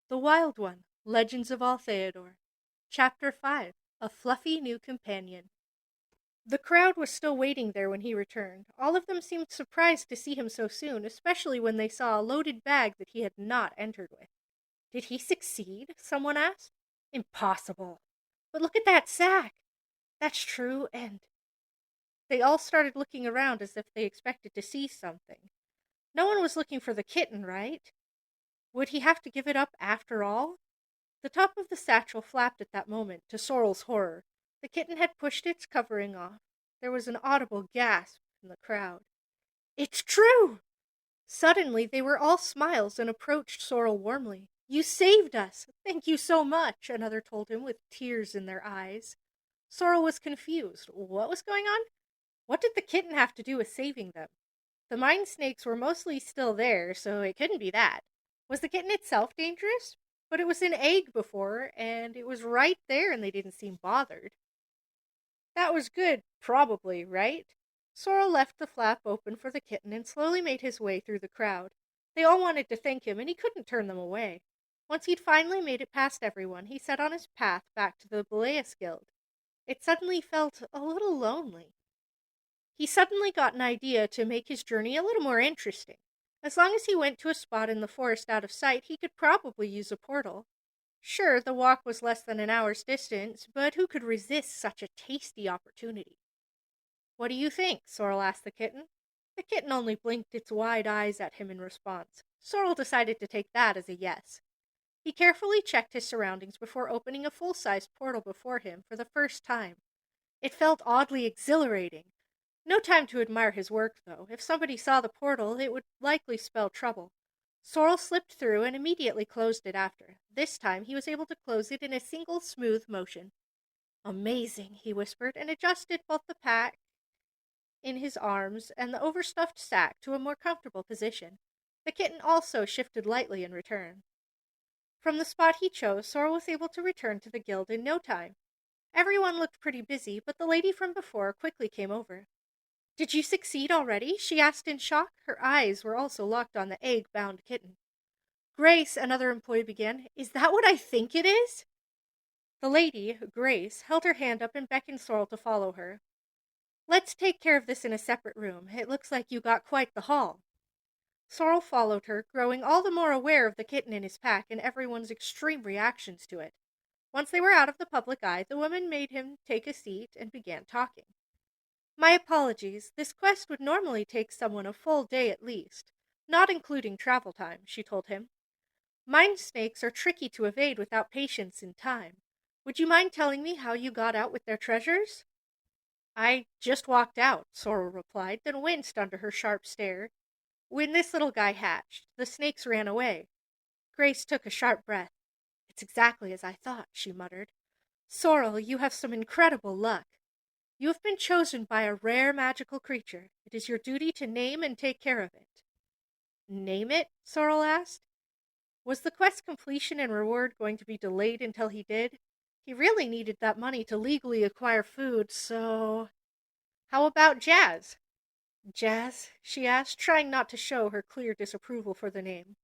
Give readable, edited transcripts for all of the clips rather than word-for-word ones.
The Wild One, Legends of Altheodore. Chapter 5, A Fluffy New Companion. The crowd was still waiting there when he returned. All of them seemed surprised to see him so soon, especially when they saw a loaded bag that he had not entered with. Did he succeed? Someone asked. Impossible. But look at that sack. That's true, and they all started looking around as if they expected to see something. No one was looking for the kitten, right? Would he have to give it up after all? The top of the satchel flapped at that moment, to Sorrel's horror. The kitten had pushed its covering off. There was an audible gasp from the crowd. It's true! Suddenly, they were all smiles and approached Sorrel warmly. You saved us! Thank you so much, another told him with tears in their eyes. Sorrel was confused. What was going on? What did the kitten have to do with saving them? The mine snakes were mostly still there, so it couldn't be that. Was the kitten itself dangerous? But it was an egg before, and it was right there, and they didn't seem bothered. That was good, probably, right? Sorrel left the flap open for the kitten and slowly made his way through the crowd. They all wanted to thank him, and he couldn't turn them away. Once he'd finally made it past everyone, he set on his path back to the Boleas Guild. It suddenly felt a little lonely. He suddenly got an idea to make his journey a little more interesting. As long as he went to a spot in the forest out of sight, he could probably use a portal. Sure, the walk was less than an hour's distance, but who could resist such a tasty opportunity? What do you think? Sorrel asked the kitten. The kitten only blinked its wide eyes at him in response. Sorrel decided to take that as a yes. He carefully checked his surroundings before opening a full-sized portal before him for the first time. It felt oddly exhilarating. No time to admire his work, though. If somebody saw the portal, it would likely spell trouble. Sorrel slipped through and immediately closed it after. This time he was able to close it in a single smooth motion. Amazing, he whispered, and adjusted both the pack in his arms and the overstuffed sack to a more comfortable position. The kitten also shifted lightly in return. From the spot he chose, Sorrel was able to return to the guild in no time. Everyone looked pretty busy, but the lady from before quickly came over. Did you succeed already? She asked in shock. Her eyes were also locked on the egg-bound kitten. Grace, another employee began, is that what I think it is? The lady, Grace, held her hand up and beckoned Sorrel to follow her. Let's take care of this in a separate room. It looks like you got quite the haul. Sorrel followed her, growing all the more aware of the kitten in his pack and everyone's extreme reactions to it. Once they were out of the public eye, the woman made him take a seat and began talking. My apologies. This quest would normally take someone a full day at least, not including travel time, she told him. Mine snakes are tricky to evade without patience and time. Would you mind telling me how you got out with their treasures? I just walked out, Sorrel replied, then winced under her sharp stare. When this little guy hatched, the snakes ran away. Grace took a sharp breath. It's exactly as I thought, she muttered. Sorrel, you have some incredible luck. You have been chosen by a rare magical creature. It is your duty to name and take care of it. Name it? Sorrel asked. Was the quest completion and reward going to be delayed until he did? He really needed that money to legally acquire food, so... How about Jazz? Jazz? She asked, trying not to show her clear disapproval for the name.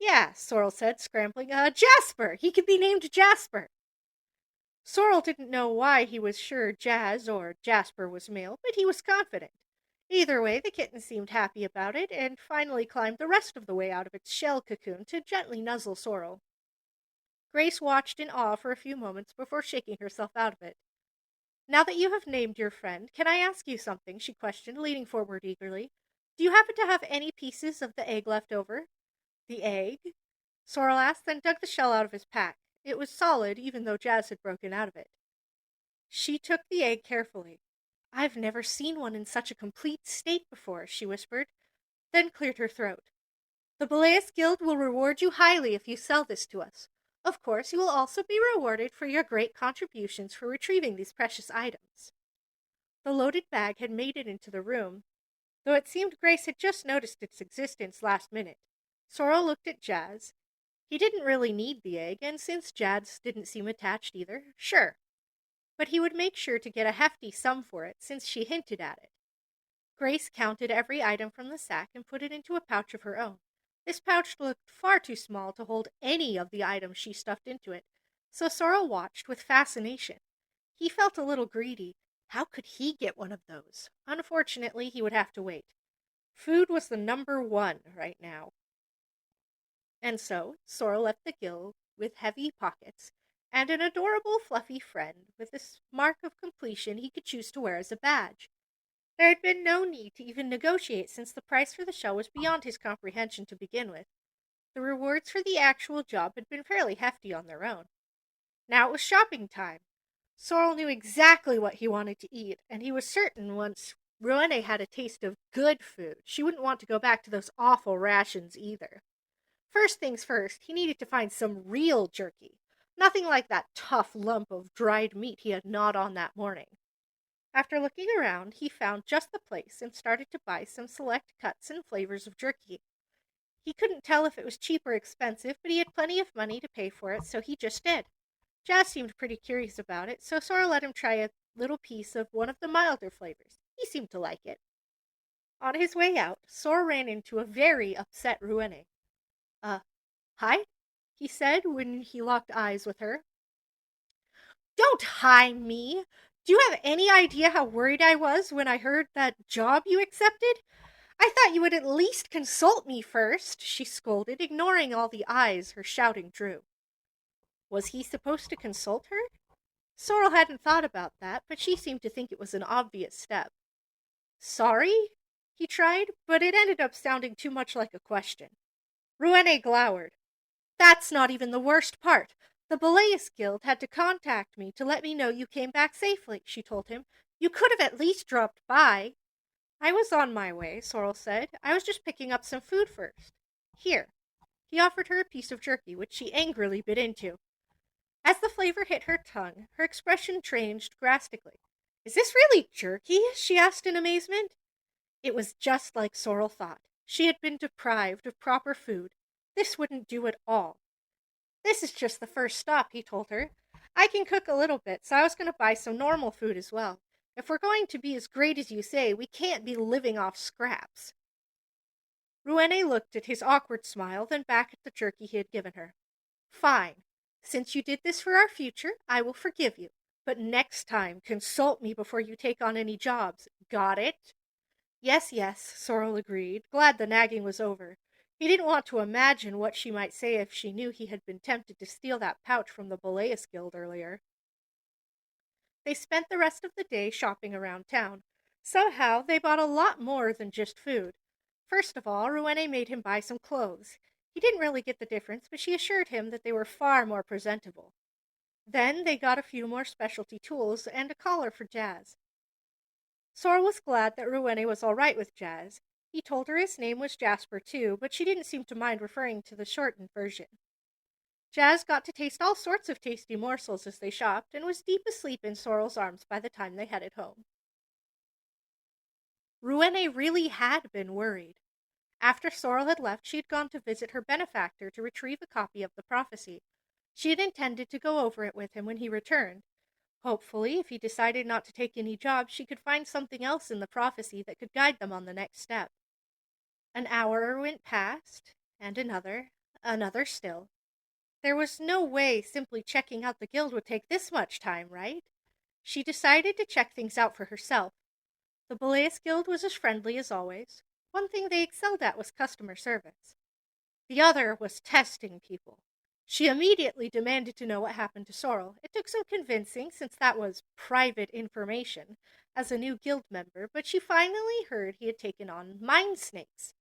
Yeah, Sorrel said, scrambling. Jasper! He could be named Jasper! Sorrel didn't know why he was sure Jazz or Jasper was male, but he was confident. Either way, the kitten seemed happy about it, and finally climbed the rest of the way out of its shell cocoon to gently nuzzle Sorrel. Grace watched in awe for a few moments before shaking herself out of it. Now that you have named your friend, can I ask you something? She questioned, leaning forward eagerly. Do you happen to have any pieces of the egg left over? The egg? Sorrel asked, then dug the shell out of his pack. It was solid, even though Jazz had broken out of it. She took the egg carefully. I've never seen one in such a complete state before, she whispered, then cleared her throat. The Boleas Guild will reward you highly if you sell this to us. Of course, you will also be rewarded for your great contributions for retrieving these precious items. The loaded bag had made it into the room, though it seemed Grace had just noticed its existence last minute. Sorrel looked at Jazz. He didn't really need the egg, and since Jazz didn't seem attached either, sure. But he would make sure to get a hefty sum for it, since she hinted at it. Grace counted every item from the sack and put it into a pouch of her own. This pouch looked far too small to hold any of the items she stuffed into it, so Sorrel watched with fascination. He felt a little greedy. How could he get one of those? Unfortunately, he would have to wait. Food was the number one right now. And so, Sorrel left the guild with heavy pockets and an adorable fluffy friend with a mark of completion he could choose to wear as a badge. There had been no need to even negotiate since the price for the show was beyond his comprehension to begin with. The rewards for the actual job had been fairly hefty on their own. Now it was shopping time. Sorrel knew exactly what he wanted to eat, and he was certain once Roenne had a taste of good food, she wouldn't want to go back to those awful rations either. First things first, he needed to find some real jerky. Nothing like that tough lump of dried meat he had gnawed on that morning. After looking around, he found just the place and started to buy some select cuts and flavors of jerky. He couldn't tell if it was cheap or expensive, but he had plenty of money to pay for it, so he just did. Jazz seemed pretty curious about it, so Sora let him try a little piece of one of the milder flavors. He seemed to like it. On his way out, Sora ran into a very upset Ruene. Hi? He said when he locked eyes with her. Don't hi me! Do you have any idea how worried I was when I heard that job you accepted? I thought you would at least consult me first, she scolded, ignoring all the eyes her shouting drew. Was he supposed to consult her? Sorrel hadn't thought about that, but she seemed to think it was an obvious step. Sorry? He tried, but it ended up sounding too much like a question. Ruene glowered. That's not even the worst part. The Beleus Guild had to contact me to let me know you came back safely, she told him. You could have at least dropped by. I was on my way, Sorrel said. I was just picking up some food first. Here. He offered her a piece of jerky, which she angrily bit into. As the flavor hit her tongue, her expression changed drastically. Is this really jerky? She asked in amazement. It was just like Sorrel thought. She had been deprived of proper food. This wouldn't do at all. This is just the first stop, he told her. I can cook a little bit, so I was going to buy some normal food as well. If we're going to be as great as you say, we can't be living off scraps. Ruene looked at his awkward smile, then back at the jerky he had given her. Fine. Since you did this for our future, I will forgive you. But next time, consult me before you take on any jobs. Got it? Yes, yes, Sorrel agreed, glad the nagging was over. He didn't want to imagine what she might say if she knew he had been tempted to steal that pouch from the Beleus Guild earlier. They spent the rest of the day shopping around town. Somehow, they bought a lot more than just food. First of all, Ruene made him buy some clothes. He didn't really get the difference, but she assured him that they were far more presentable. Then they got a few more specialty tools and a collar for Jazz. Sora was glad that Ruene was all right with Jazz. He told her his name was Jasper too, but she didn't seem to mind referring to the shortened version. Jazz got to taste all sorts of tasty morsels as they shopped, and was deep asleep in Sorrel's arms by the time they headed home. Ruene really had been worried. After Sorrel had left, she had gone to visit her benefactor to retrieve a copy of the prophecy. She had intended to go over it with him when he returned. Hopefully, if he decided not to take any jobs, she could find something else in the prophecy that could guide them on the next step. An hour went past, and another still. There was no way simply checking out the guild would take this much time, right? She decided to check things out for herself. The Beleus Guild was as friendly as always. One thing they excelled at was customer service. The other was testing people. She immediately demanded to know what happened to Sorrel. It took some convincing, since that was private information, as a new guild member, but she finally heard he had taken on mind snakes.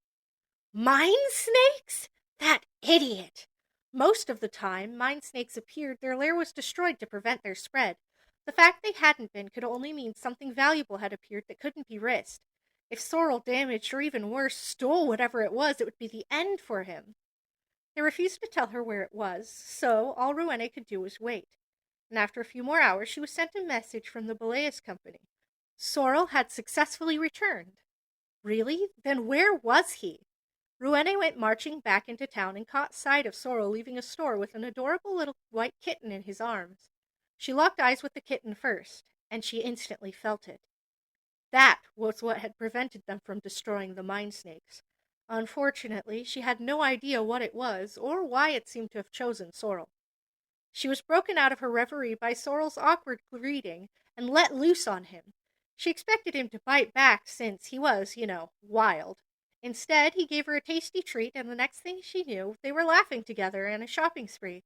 Mind snakes? That idiot! Most of the time, mind snakes appeared, their lair was destroyed to prevent their spread. The fact they hadn't been could only mean something valuable had appeared that couldn't be risked. If Sorrel damaged, or even worse, stole whatever it would be the end for him. They refused to tell her where it was, so all Ruene could do was wait. And after a few more hours, she was sent a message from the Beleus Company. Sorrel had successfully returned. Really? Then where was he? Ruene went marching back into town and caught sight of Sorrel leaving a store with an adorable little white kitten in his arms. She locked eyes with the kitten first, and she instantly felt it. That was what had prevented them from destroying the mind snakes. Unfortunately, she had no idea what it was or why it seemed to have chosen Sorrel. She was broken out of her reverie by Sorrel's awkward greeting and let loose on him. She expected him to bite back since he was, wild. Instead, he gave her a tasty treat, and the next thing she knew, they were laughing together and a shopping spree.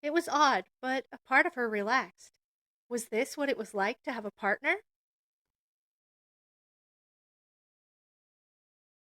It was odd, but a part of her relaxed. Was this what it was like to have a partner?